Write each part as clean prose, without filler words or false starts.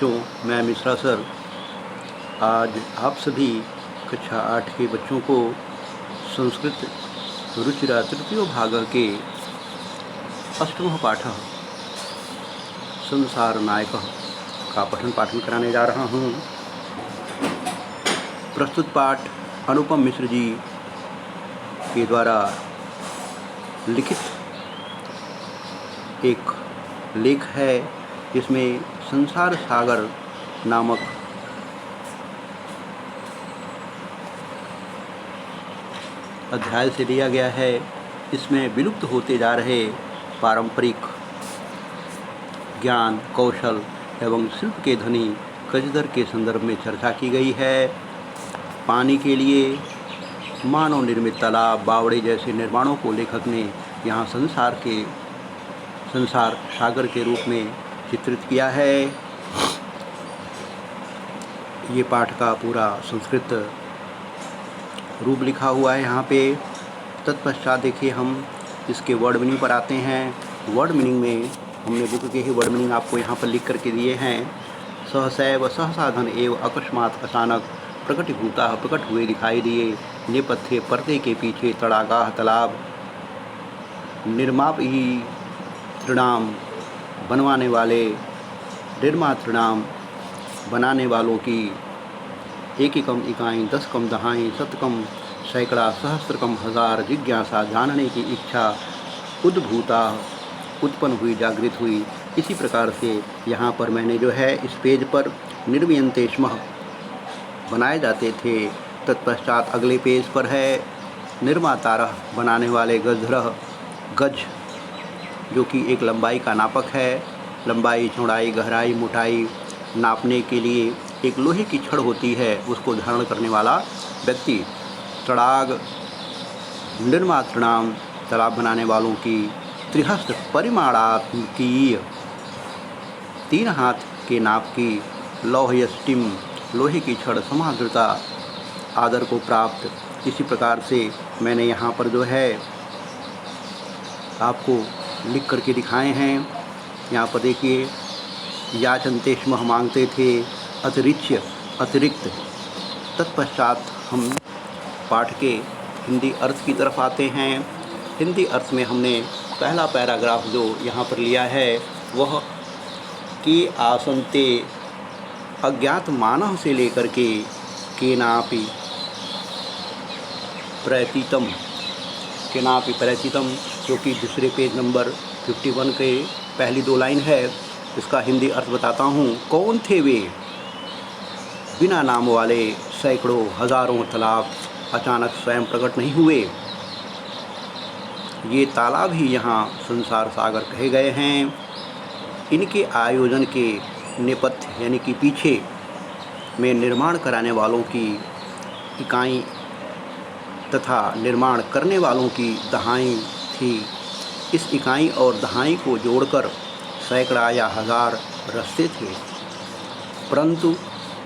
तो मैं मिश्रा सर आज आप सभी कक्षा 8 के बच्चों को संस्कृत रुचिरा तृतीयो भाग के अष्टमः पाठः संसार नायकः का पठन पाठन कराने जा रहा हूँ। प्रस्तुत पाठ अनुपम मिश्र जी के द्वारा लिखित एक लेख है जिसमें संसार सागर नामक अध्याय से लिया गया है। इसमें विलुप्त होते जा रहे पारंपरिक ज्ञान कौशल एवं शिल्प के धनी गजधर के संदर्भ में चर्चा की गई है। पानी के लिए मानव निर्मित तालाब बावड़े जैसे निर्माणों को लेखक ने यहाँ संसार सागर के रूप में चित्रित किया है। ये पाठ का पूरा संस्कृत रूप लिखा हुआ है यहाँ पे। तत्पश्चात देखिए हम इसके वर्ड मीनिंग पर आते हैं। वर्ड मीनिंग में हमने बुक के ही वर्ड मीनिंग आपको यहाँ पर लिख करके दिए हैं। सहसैव सहसाधन एवं अकस्मात अचानक प्रकटीभूता प्रकट हुए दिखाई दिए। नेपथ्य पर्दे के पीछे तड़ागाह तालाब निर्माप ही तृणाम बनवाने वाले निर्मा तृणाम बनाने वालों की एकम इकाई 10 कम दहाई शतकम सैकड़ा सहस्त्रकम हजार जिज्ञासा जानने की इच्छा उद्भूता उत्पन्न हुई जागृत हुई। इसी प्रकार से यहाँ पर मैंने जो है इस पेज पर निर्मीयन्ते स्मः बनाए जाते थे। तत्पश्चात अगले पेज पर है निर्मातारः बनाने वाले गजधरः गज जो कि एक लंबाई का नापक है। लंबाई चौड़ाई गहराई मोटाई नापने के लिए एक लोहे की छड़ होती है, उसको धारण करने वाला व्यक्ति। तड़ाग निर्मातृणाम तालाब बनाने वालों की। त्रिहस्त परिमाणात्मकीय 3 हाथ के नाप की। लौहयष्टिम लोहे की छड़ समादृता आदर को प्राप्त। इसी प्रकार से मैंने यहाँ पर जो है आपको लिख करके दिखाए हैं। यहाँ पर देखिए याचन्ते स्मः मांगते थे अतिरिक्त। तत्पश्चात हम पाठ के हिंदी अर्थ की तरफ आते हैं। हिंदी अर्थ में हमने पहला पैराग्राफ जो यहाँ पर लिया है वह कि आसन्ते अज्ञात मानव से लेकर के केनापि प्रतीतम जो कि दूसरे पेज नंबर 51 के पहली 2 लाइन है। इसका हिंदी अर्थ बताता हूँ। कौन थे वे बिना नाम वाले सैकड़ों हजारों तालाब अचानक स्वयं प्रकट नहीं हुए। ये तालाब ही यहाँ संसार सागर कहे गए हैं। इनके आयोजन के नेपथ्य यानी कि पीछे में निर्माण कराने वालों की इकाई तथा निर्माण करने वालों की दहाई थी। इस इकाई और दहाई को जोड़कर सैकड़ा या हजार रास्ते थे, परंतु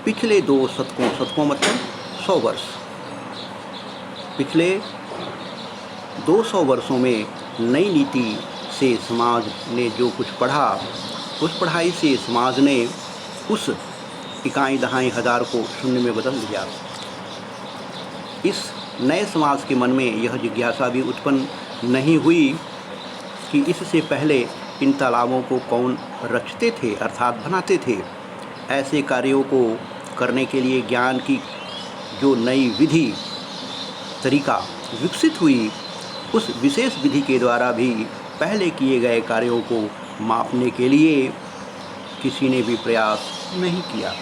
पिछले 2 शतकों मतलब 100 वर्ष, पिछले 200 वर्षों में नई नीति से समाज ने जो कुछ पढ़ा, उस पढ़ाई से समाज ने उस इकाई दहाई हजार को शून्य में बदल दिया। इस नए समाज के मन में यह जिज्ञासा भी उत्पन्न नहीं हुई कि इससे पहले इन तालाबों को कौन रचते थे अर्थात बनाते थे। ऐसे कार्यों को करने के लिए ज्ञान की जो नई विधि तरीका विकसित हुई, उस विशेष विधि के द्वारा भी पहले किए गए कार्यों को मापने के लिए किसी ने भी प्रयास नहीं किया।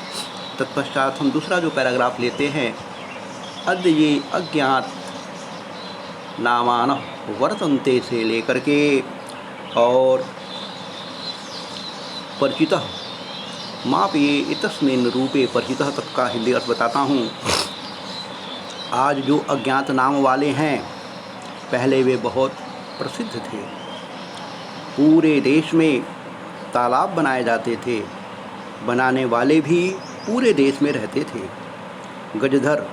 तत्पश्चात हम दूसरा जो पैराग्राफ लेते हैं। अद्य ये अज्ञात नामान वर्तन्ते से लेकर के और परिचितः मापये इतस्मिन् रूपे परिचितः तक का हिंदी अर्थ बताता हूँ। आज जो अज्ञात नाम वाले हैं, पहले वे बहुत प्रसिद्ध थे। पूरे देश में तालाब बनाए जाते थे, बनाने वाले भी पूरे देश में रहते थे। गजधर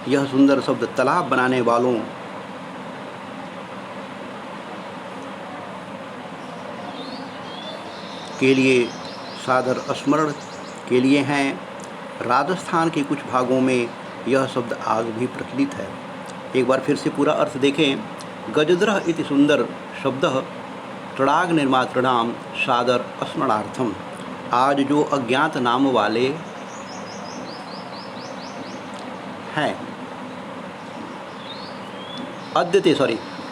यह सुंदर शब्द तालाब बनाने वालों के लिए सादर स्मरण के लिए हैं। राजस्थान के कुछ भागों में यह शब्द आज भी प्रचलित है। एक बार फिर से पूरा अर्थ देखें। गजध्रः इति सुंदर शब्दः तड़ाग निर्मातृणाम सादर स्मरणार्थम। आज जो अज्ञात नाम वाले हैं,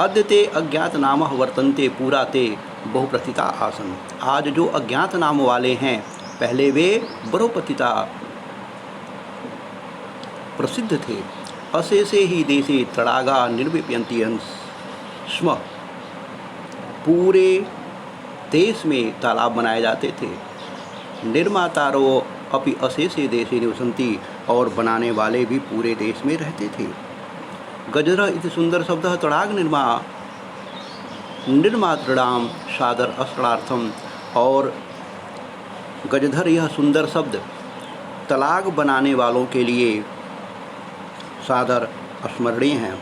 अद्यते अज्ञात नाम वर्तन्ते पुरा ते बहुप्रथिता आसन। आज जो अज्ञात नाम वाले हैं, पहले वे बहुप्रथिता प्रसिद्ध थे। अशेषे ही देशे तड़ागा निर्विप्यन्ति स्म। पूरे देश में तालाब बनाए जाते थे। निर्मातारो अपि अशेषे देशे निवसन्ति, और बनाने वाले भी पूरे देश में रहते थे। गजध्रः इति सुंदर शब्दः तड़ाग निर्मातृणाम सादर स्मरणार्थम। और गजधर यह सुंदर शब्द तलाग बनाने वालों के लिए सादर स्मरणीय हैं।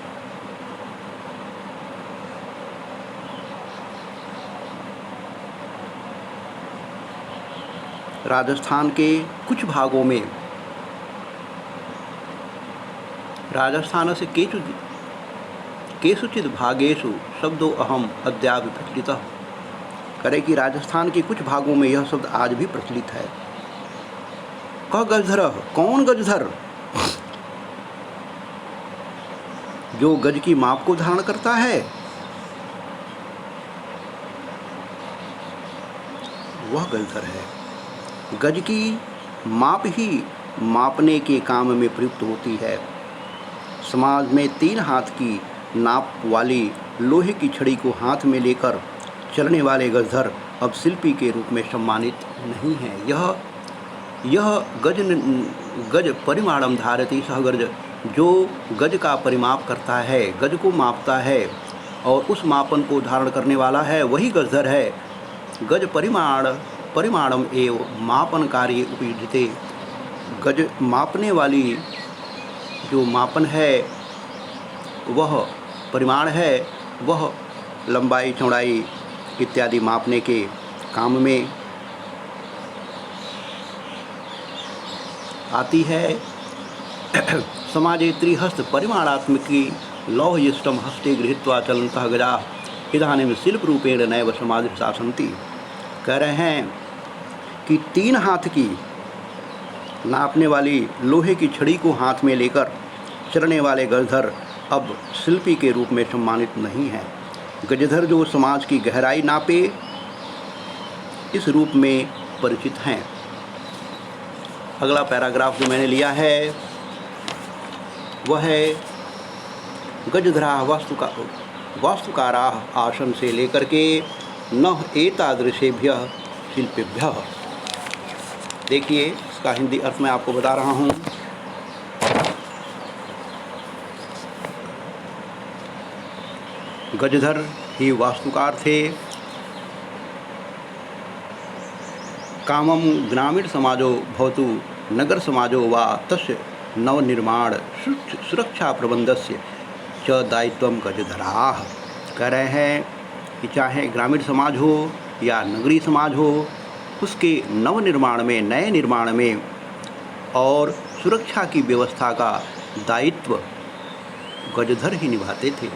राजस्थान के कुछ भागों में राजस्थान से केषुचित् भागेषु शब्दों अहम अद्यापि प्रचलितः। करें कि राजस्थान के कुछ भागों में यह शब्द आज भी प्रचलित है। कह गजधर, कौन गजधर? जो गज की माप को धारण करता है, वह गजधर है। गज की माप ही मापने के काम में प्रयुक्त होती है। समाज में 3 हाथ की नाप वाली लोहे की छड़ी को हाथ में लेकर चलने वाले गजधर अब शिल्पी के रूप में सम्मानित नहीं है। यह गज परिमाणम धारति सह गज, जो गज का परिमाप करता है, गज को मापता है और उस मापन को धारण करने वाला है, वही गजधर है। गज परिमाणम एव मापन कार्य उपयुज्यते। गज मापने वाली जो मापन है, वह परिमाण है, वह लंबाई चौड़ाई इत्यादि मापने के काम में आती है। समाजे त्रिहस्त परिमाणात्मकी लौहयिष्टम हस्ते गृहीत्वा चलन्तः गजा इदानीं शिल्प रूपेण नैव समादृशा सन्ति। कह रहे हैं कि 3 हाथ की नापने वाली लोहे की छड़ी को हाथ में लेकर चलने वाले गजधर अब शिल्पी के रूप में सम्मानित नहीं है। गजधर जो समाज की गहराई नापे, इस रूप में परिचित हैं। अगला पैराग्राफ जो मैंने लिया है वह है गजधराः वास्तुकाराः आसन से लेकर के न एतादृशेभ्यः शिल्पेभ्यः। देखिए, इसका हिंदी अर्थ मैं आपको बता रहा हूँ। गजधर ही वास्तुकार थे। कामम ग्रामीण समाजो भवतु नगर समाजो वा तस्य नवनिर्माण सुरक्षा प्रबंधस्य च दायित्वम गजधराः। कह रहे हैं कि चाहे ग्रामीण समाज हो या नगरीय समाज हो, उसके नवनिर्माण में, नए निर्माण में और सुरक्षा की व्यवस्था का दायित्व गजधर ही निभाते थे।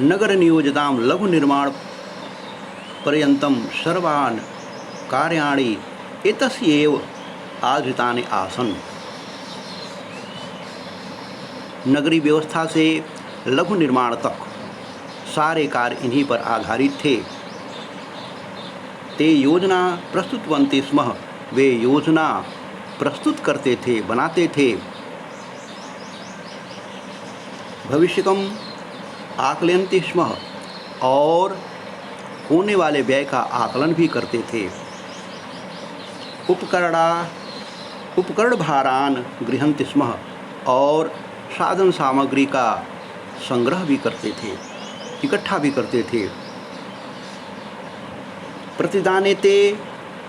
नगर नियोजितां लघु निर्माण पर्यंतम सर्वान् कार्याणि एतस्यैव आधृतानि आसन्। नगरीय व्यवस्था से लघु निर्माण तक सारे कार्य इन्हीं पर आधारित थे। ते योजना प्रस्तुतवन्ति स्म, वे योजना प्रस्तुत करते थे, बनाते थे। भविष्यकम आकलयन्ति स्म, और होने वाले व्यय का आकलन भी करते थे। उपकरण भारान गृहन्ति स्म, और साधन सामग्री का संग्रह भी करते थे, इकट्ठा भी करते थे। प्रतिदाने ते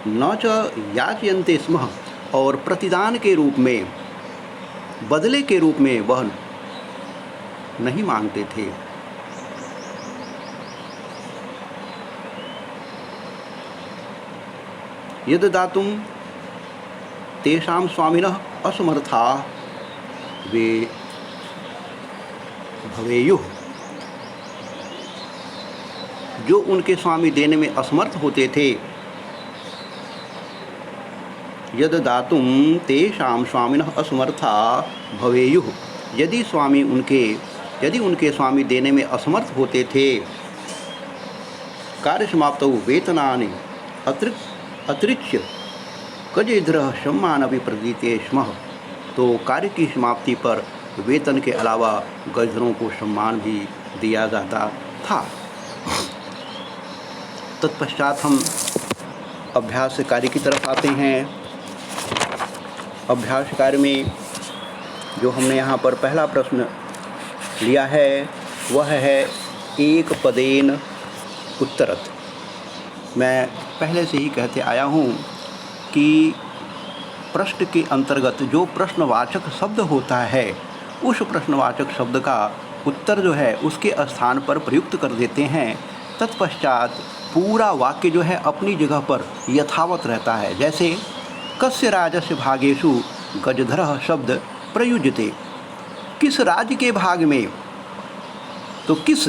न च याचयन्ते स्म, और प्रतिदान के रूप में, बदले के रूप में वह नहीं मांगते थे। यद दातुं तेषां स्वामिनः असमर्था वे भवेयुः। जो उनके स्वामी देने में असमर्थ होते थे, यद दातुं तेषां स्वामिनः असमर्था भवेयुः, यदि उनके स्वामी देने में असमर्थ होते थे, कार्य समाप्तौ वेतनानि अतिरिच्य कजेधरः सम्मानपि प्रदीयते स्म। तो कार्य की समाप्ति पर वेतन के अलावा गजधरों को सम्मान भी दिया जाता था। तत्पश्चात हम अभ्यास कार्य की तरफ आते हैं। अभ्यास कार्य में जो हमने यहाँ पर पहला प्रश्न लिया है वह है एक पदेन उत्तरत। मैं पहले से ही कहते आया हूँ कि प्रश्न के अंतर्गत जो प्रश्नवाचक शब्द होता है, उस प्रश्नवाचक शब्द का उत्तर जो है उसके स्थान पर प्रयुक्त कर देते हैं। तत्पश्चात पूरा वाक्य जो है अपनी जगह पर यथावत रहता है। जैसे कस्य राजस्य भागेषु गजधरः शब्द प्रयुज्यते, किस राज्य के भाग में, तो किस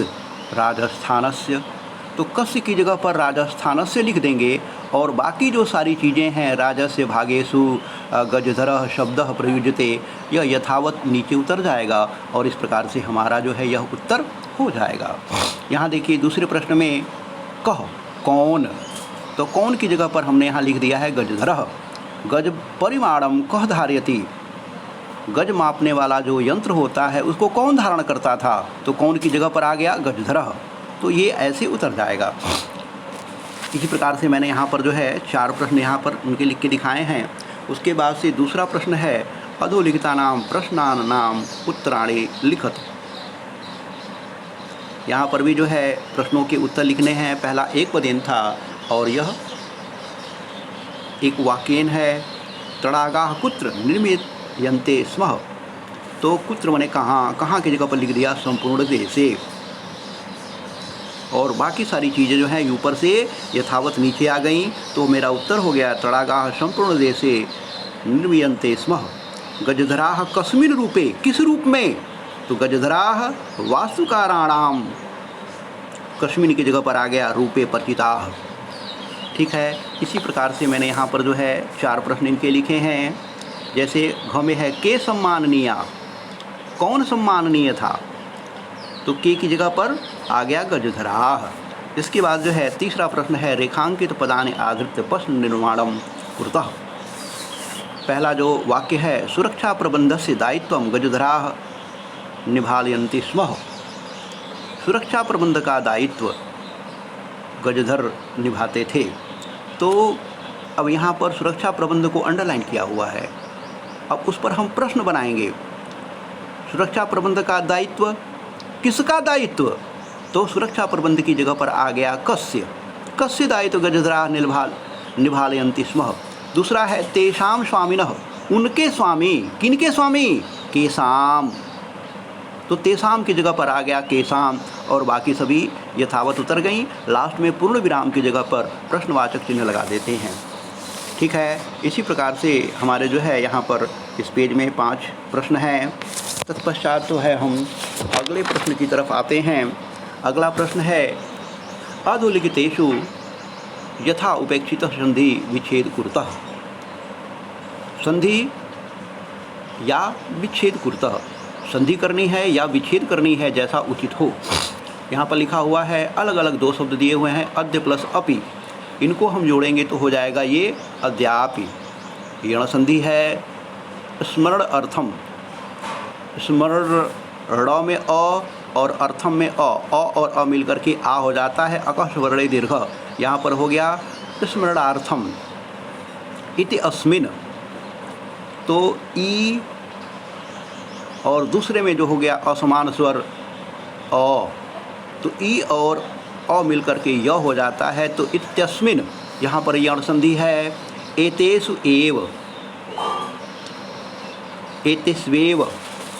राजस्थानस्य, तो कस्य की जगह पर राजस्थानस्य लिख देंगे और बाकी जो सारी चीज़ें हैं राजस्य भागेषु गजधरः शब्दः प्रयुज्यते, यह यथावत नीचे उतर जाएगा और इस प्रकार से हमारा जो है यह उत्तर हो जाएगा। यहाँ देखिए दूसरे प्रश्न में कह कौन, तो कौन की जगह पर हमने यहाँ लिख दिया है गजधरः। गज परिमाणम कह धारयति, गज मापने वाला जो यंत्र होता है उसको कौन धारण करता था, तो कौन की जगह पर आ गया गजधरः, तो ये ऐसे उतर जाएगा। इसी प्रकार से मैंने यहाँ पर जो है 4 प्रश्न यहाँ पर उनके लिख के दिखाए हैं। उसके बाद से दूसरा प्रश्न है अधोलिखितानां प्रश्नानां उत्तराणि लिखत। यहाँ पर भी जो है प्रश्नों के उत्तर लिखने हैं। पहला एक पदेन था और यह एक वाक्येन है। तड़ागाः कुत्र निर्मीयन्ते स्म, तो कुत्र माने कहाँ, कहाँ की जगह पर लिख दिया संपूर्ण देश से, और बाकी सारी चीज़ें जो हैं ऊपर से यथावत नीचे आ गई। तो मेरा उत्तर हो गया तड़ागाः संपूर्ण देशे निर्मीयन्ते स्म। गजधराः कस्मिन् रूपे, किस रूप में, तो गजधराः वास्तुकाराणाम, कस्मिन् की जगह पर आ गया रूपे परिचिताः। ठीक है, इसी प्रकार से मैंने यहाँ पर जो है 4 प्रश्न इनके लिखे हैं। जैसे घ में है के सम्माननीय, कौन सम्माननीय था, तो के की जगह पर आ गया गजधराः। इसके बाद जो है तीसरा प्रश्न है रेखांकित पदानि आधृत्य प्रश्न निर्माणम कुरुतः। पहला जो वाक्य है सुरक्षा प्रबंधस्य दायित्वं गजधराः निभालयन्ति स्म, सुरक्षा प्रबंध का दायित्व गजधर निभाते थे। तो अब यहाँ पर सुरक्षा प्रबंध को अंडरलाइन किया हुआ है, अब उस पर हम प्रश्न बनाएंगे। सुरक्षा प्रबंध का दायित्व, किसका दायित्व, तो सुरक्षा प्रबंध की जगह पर आ गया कस्य, कस्य दायित्व गजधराः निभालयन्ति स्म। दूसरा है तेषां स्वामिनः, उनके स्वामी, किनके स्वामी, केसाम, तो तेषां की जगह पर आ गया केसाम और बाकी सभी यथावत उतर गई। लास्ट में पूर्ण विराम की जगह पर प्रश्नवाचक चिन्ह लगा देते हैं। ठीक है, इसी प्रकार से हमारे जो है यहाँ पर इस पेज में 5 प्रश्न हैं। तत्पश्चात तो है हम अगले प्रश्न की तरफ आते हैं। अगला प्रश्न है अधोलिखितेषु यथा उपेक्षितः संधि विच्छेद कुरुतः। संधि या विच्छेद कुरुतः, संधि करनी है या विच्छेद करनी है जैसा उचित हो। यहाँ पर लिखा हुआ है अलग अलग 2 शब्द दिए हुए हैं अद्य प्लस अपि, इनको हम जोड़ेंगे तो हो जाएगा ये अद्यापि। यण संधि है स्मरण अर्थम, स्मरण ड़ में अ और अर्थम में अ और अ मिलकर के आ हो जाता है अकश वर्णे दीर्घ। यहाँ पर हो गया स्मरणार्थम इति अस्मिन, तो ई और दूसरे में जो हो गया असमान स्वर अ, तो ई और अ मिलकर के य हो जाता है। तो इत्यस्मिन यहाँ पर यण संधि है। एतेषु एव, एतेष्वेव,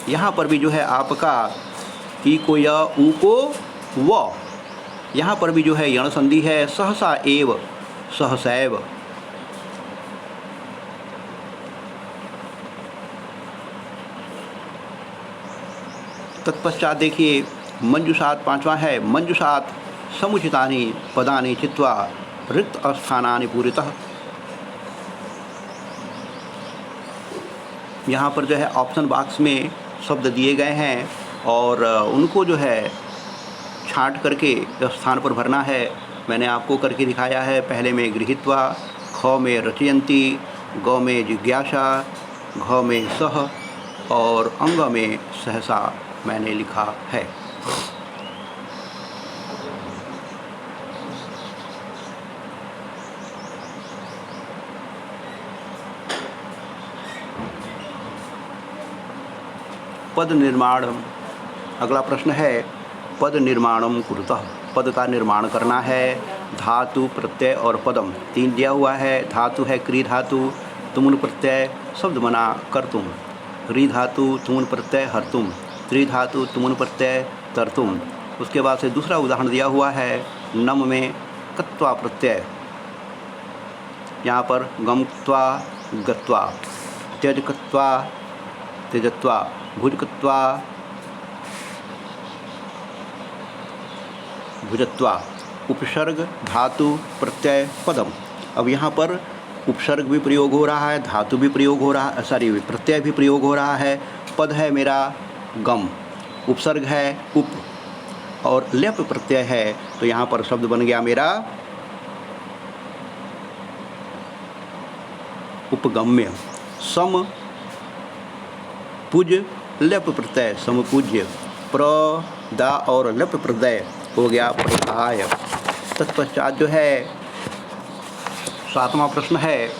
यहाँ पर भी जो है आपका ई को य ऊ को व, यहाँ पर भी जो है यण संधि है। सहसा एव, सहसैव, तत्पश्चात देखिए मंजुषात 5वां है, मंजुषात समुचितानि पदानि चित्वा रिक्त स्थानानि पूरितः। यहाँ पर जो है ऑप्शन बॉक्स में शब्द दिए गए हैं और उनको जो है छांट करके स्थान पर भरना है। मैंने आपको करके दिखाया है। पहले में गृहीत्वा, ख में रचयन्ति, ग में जिज्ञासा, घ में सह और अंग में सहसा मैंने लिखा है। पद निर्माण, अगला प्रश्न है पद निर्माणम कुरुतः। पद का निर्माण करना है। धातु, प्रत्यय और पदम 3 दिया हुआ है। धातु है क्री धातु, तुमुन प्रत्यय शब्द बना कर्तुम। री धातु तुमुन प्रत्यय हर्तुम। त्रि धातु तुमुन प्रत्यय तर्तुम। उसके बाद से दूसरा उदाहरण दिया हुआ है नम में कत्वा प्रत्यय। यहाँ पर गमत्वा गत्वा, त्यजकत्वा त्यजत्वा, भुजकत्वा भुजत्वा। उपसर्ग, धातु, प्रत्यय, पदम। अब यहाँ पर उपसर्ग भी प्रयोग हो रहा है, धातु भी प्रयोग हो रहा है, प्रत्यय भी प्रयोग हो रहा है। पद है मेरा गम, उपसर्ग है उप और लेप प्रत्यय है, तो यहाँ पर शब्द बन गया मेरा उपगम्य। सम पूज लेप प्रत्यय समपूज्य। प्र दा और लेप प्रत्यय हो गया प्रसहाय। तत्पश्चात जो है 7वां प्रश्न है।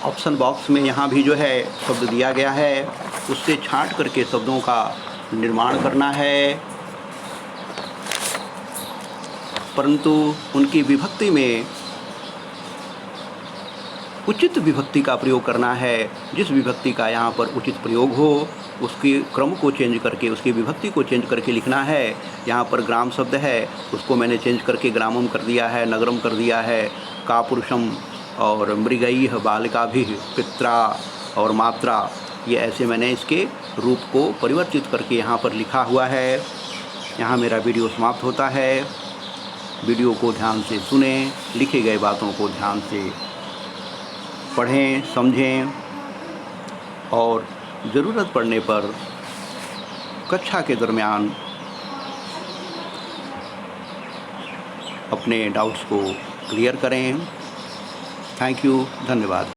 ऑप्शन बॉक्स में यहाँ भी जो है शब्द दिया गया है, उससे छांट करके शब्दों का निर्माण करना है, परंतु उनकी विभक्ति में उचित विभक्ति का प्रयोग करना है। जिस विभक्ति का यहाँ पर उचित प्रयोग हो उसके क्रम को चेंज करके, उसकी विभक्ति को चेंज करके लिखना है। यहाँ पर ग्राम शब्द है, उसको मैंने चेंज करके ग्रामम कर दिया है, नगरम कर दिया है। कापुरुषम और मृगैः बालिकाभिः, पित्रा और मात्रा, ये ऐसे मैंने इसके रूप को परिवर्तित करके यहाँ पर लिखा हुआ है। यहाँ मेरा वीडियो समाप्त होता है। वीडियो को ध्यान से सुनें, लिखे गए बातों को ध्यान से पढ़ें, समझें और ज़रूरत पड़ने पर कक्षा के दरमियान अपने डाउट्स को क्लियर करें। थैंक यू, धन्यवाद।